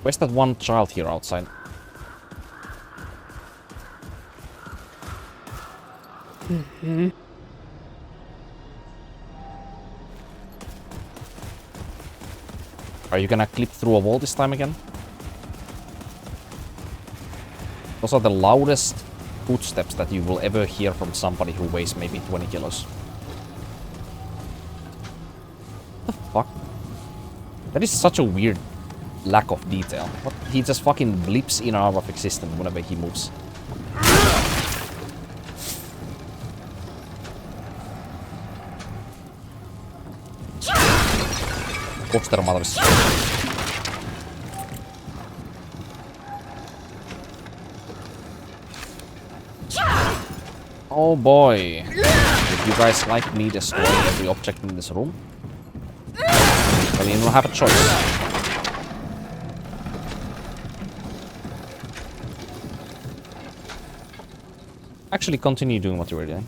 Where's that one child here outside? Are you gonna clip through a wall this time again? Those are the loudest footsteps that you will ever hear from somebody who weighs maybe 20 kilos. What the fuck? That is such a weird lack of detail. What? He just fucking blips in and out of existence whenever he moves. Foster mothers. Oh boy. Would you guys like me destroying every object in this room? Well, you don't have a choice. Actually, continue doing what you were doing.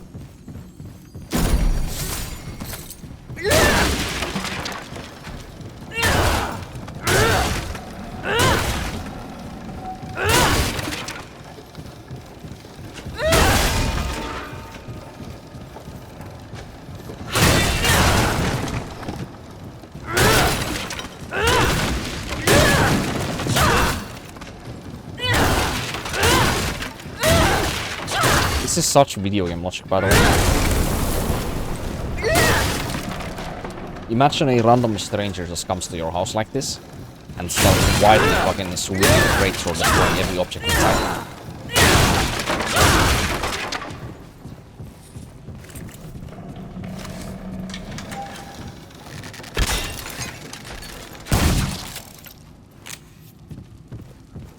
This is such video game logic, by the way. Imagine a random stranger just comes to your house like this and starts wildly fucking swinging a great sword, destroying every object inside.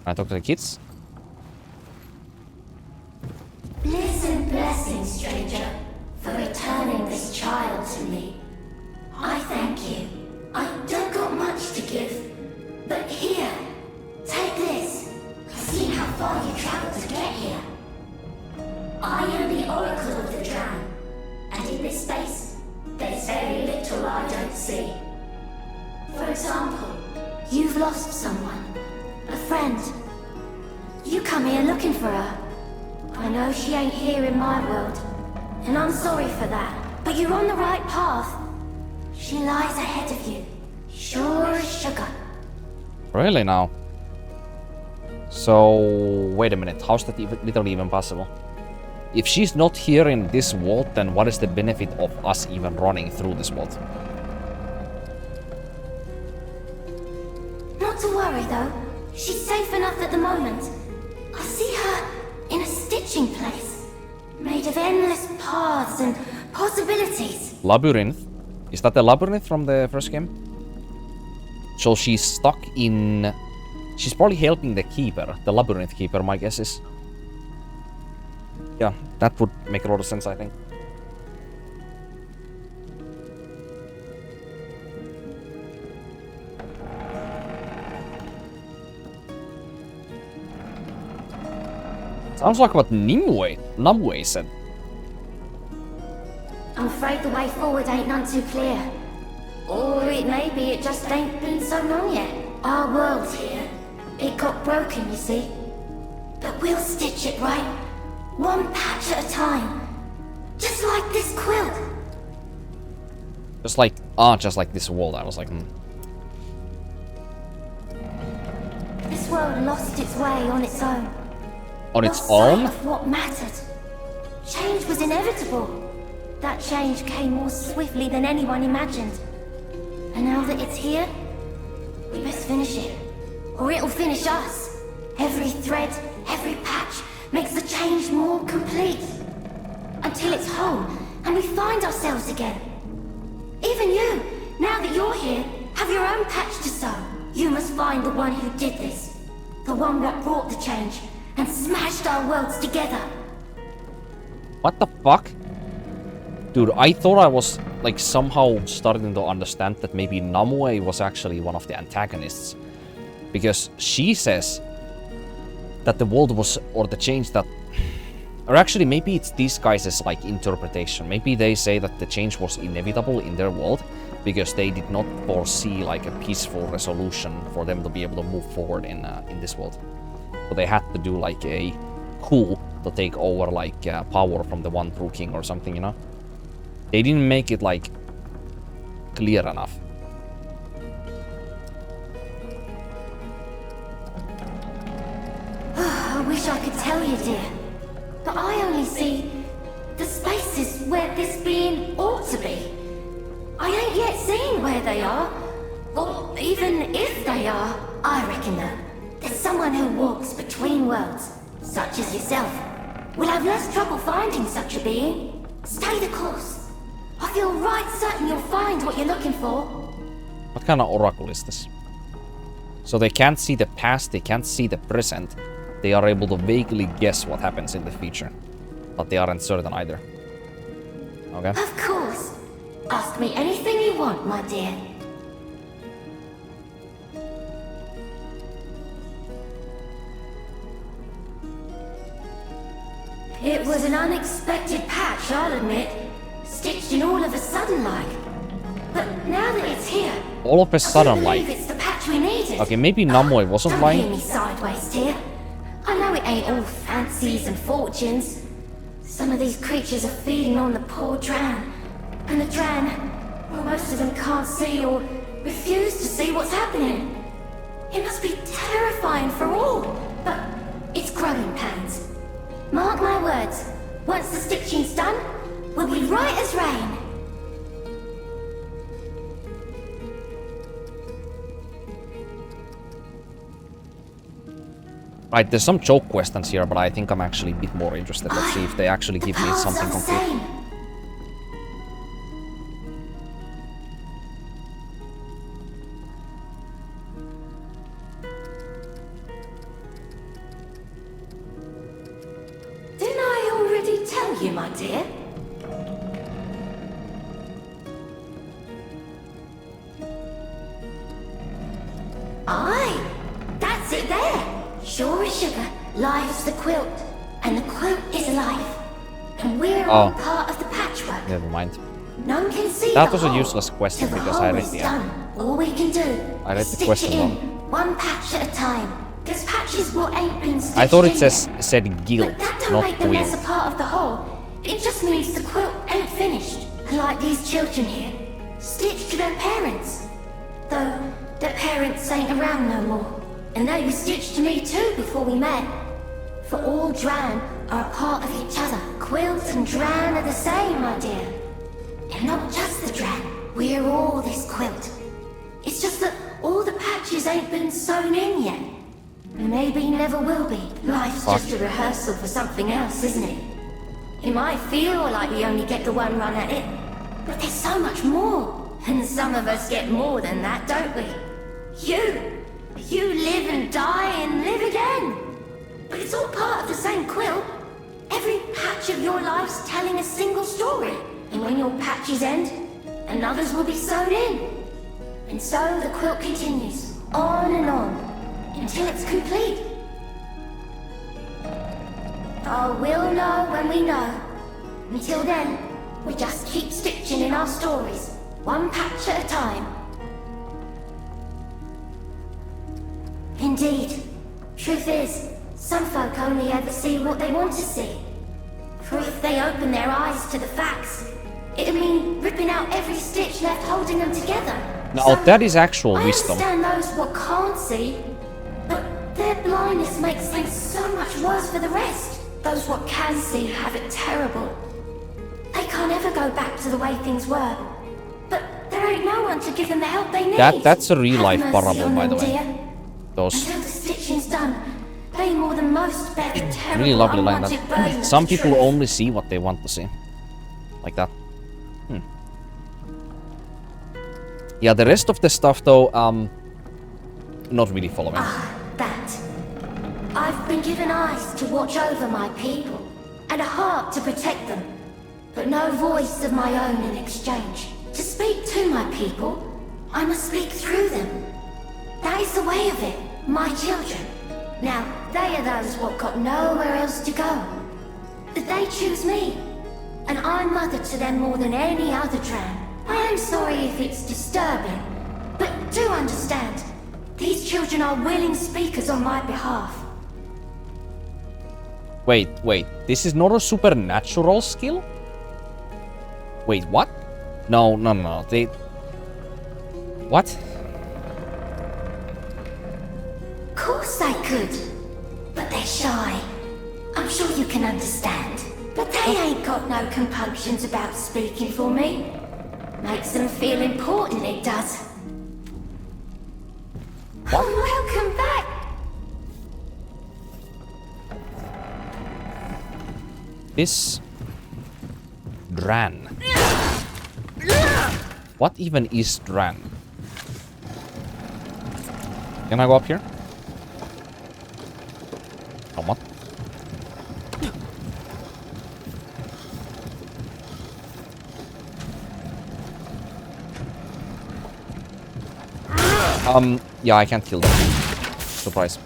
Can I talk to the kids? Blessing, stranger, for returning this child to me. I thank you. I don't got much to give, but here, take this. I've seen how far you traveled to get here. I am the Oracle of the Drown, and in this space, there's very little I don't see. For example, you've lost someone, a friend. You come here looking for her. I know she ain't here in my world, and I'm sorry for that, but you're on the right path. She lies ahead of you, sure as sugar. Really now? So, wait a minute, how's that literally even possible? If she's not here in this world, then what is the benefit of us even running through this world? Not to worry though, she's safe enough at the moment. I see her in a stitching place, made of endless paths and possibilities. Labyrinth? Is that the labyrinth from the first game? So she's stuck in... She's probably helping the keeper, the labyrinth keeper, my guess is. Yeah, that would make a lot of sense, I think. Sounds like what Nimue said. I'm afraid the way forward ain't none too clear. Or it may be it just ain't been so long yet. Our world's here. It got broken, you see. But we'll stitch it right. One patch at a time. Just like this quilt. Just like this world, I was like, This world lost its way on its own. On its Lost own? sight of what mattered. Change was inevitable. That change came more swiftly than anyone imagined. And now that it's here, we best finish it. Or it'll finish us. Every thread, every patch makes the change more complete. Until it's home, and we find ourselves again. Even you, now that you're here, have your own patch to sew. You must find the one who did this. The one that brought the change, and smashed our worlds together. What the fuck? Dude, I thought I was, like, somehow starting to understand that maybe Namue was actually one of the antagonists. Because she says that the world was, or the change that... Or actually, maybe it's these guys' like, interpretation. Maybe they say that the change was inevitable in their world, because they did not foresee like a peaceful resolution for them to be able to move forward in this world. So they had to do like a coup to take over like power from the one true king or something, you know? They didn't make it like clear enough. I wish I could tell you, dear, but I only see the spaces where this being ought to be. I ain't yet seen where they are, or even if they are. I reckon though, there's someone who walks between worlds, such as yourself, will have less trouble finding such a being. Stay the course. I feel right certain you'll find what you're looking for. What kind of oracle is this? So they can't see the past, they can't see the present. They are able to vaguely guess what happens in the future, but they aren't certain either. Okay. Of course. Ask me anything you want, my dear. It was an unexpected patch, I'll admit. Stitched in all of a sudden like. But now that it's here, All of a sudden, like... it's the patch we needed. Okay, maybe Namue wasn't Don't hear lying. me sideways, dear. I know it ain't all fancies and fortunes. Some of these creatures are feeding on the poor Dran. And the Dran, well, most of them can't see or refuse to see what's happening. It must be terrifying for all, but it's growing pains. Mark my words, once the stitching's done, we'll be right as rain. Right, there's some joke questions here, but I think I'm actually a bit more interested. Let's see if they actually give me something concrete. Didn't I already tell you, my dear? Aye, that's it there. Sure as sugar, life's the quilt, and the quilt is life. And we're all part of the patchwork. Never mind. None can see That the was a whole, useless question till the because I whole read is the done. All we can do I read is the stitch question it in, wrong. one patch at a time. Cause patches what ain't been stitched I thought it in said yet. guilt, But that don't not make them quilt. less a part of the whole. It just means the quilt ain't finished. Like these children here, stitched to their parents. Though their parents ain't around no more. And they were stitched to me too before we met. For all Dran are a part of each other. Quilt and Dran are the same, my dear. And not just the Dran, we're all this quilt. It's just that all the patches ain't been sewn in yet. And maybe never will be. Life's just a rehearsal for something else, isn't it? It might feel like we only get the one run at it, but there's so much more. And some of us get more than that, don't we? You live and die and live again. But it's all part of the same quilt. Every patch of your life's telling a single story. And when your patches end, another's will be sewn in. And so the quilt continues, on and on, until it's complete. Oh, we'll know when we know. Until then, we just keep stitching in our stories, one patch at a time. Indeed. Truth is, some folk only ever see what they want to see. For if they open their eyes to the facts, it'll mean ripping out every stitch left holding them together. Now that is actual wisdom. I understand those what can't see, but their blindness makes things so much worse for the rest. Those what can see have it terrible. They can't ever go back to the way things were. But there ain't no one to give them the help they need. That's a real life Have mercy parable, on by the them, way. dear. Those Until the stitching's done, they more than most bear the terrible, really lovely line. unwanted That burdens some of people truth. only see what they want to see, like that. Yeah, the rest of the stuff though, not really following. That. I've been given eyes to watch over my people, and a heart to protect them, but no voice of my own in exchange. To speak to my people, I must speak through them. That is the way of it, my children. Now, they are those what got nowhere else to go. But they choose me, and I'm mother to them more than any other Dran. I am sorry if it's disturbing, but do understand, these children are willing speakers on my behalf. Wait, this is not a supernatural skill? Wait, what? No, they... What? Of course I could, but they're shy. I'm sure you can understand. But they ain't got no compunctions about speaking for me. Makes them feel important, it does. What? Welcome back! This... Dran. What even is Dran? Can I go up here? Come on. Yeah, I can't kill them. Surprise.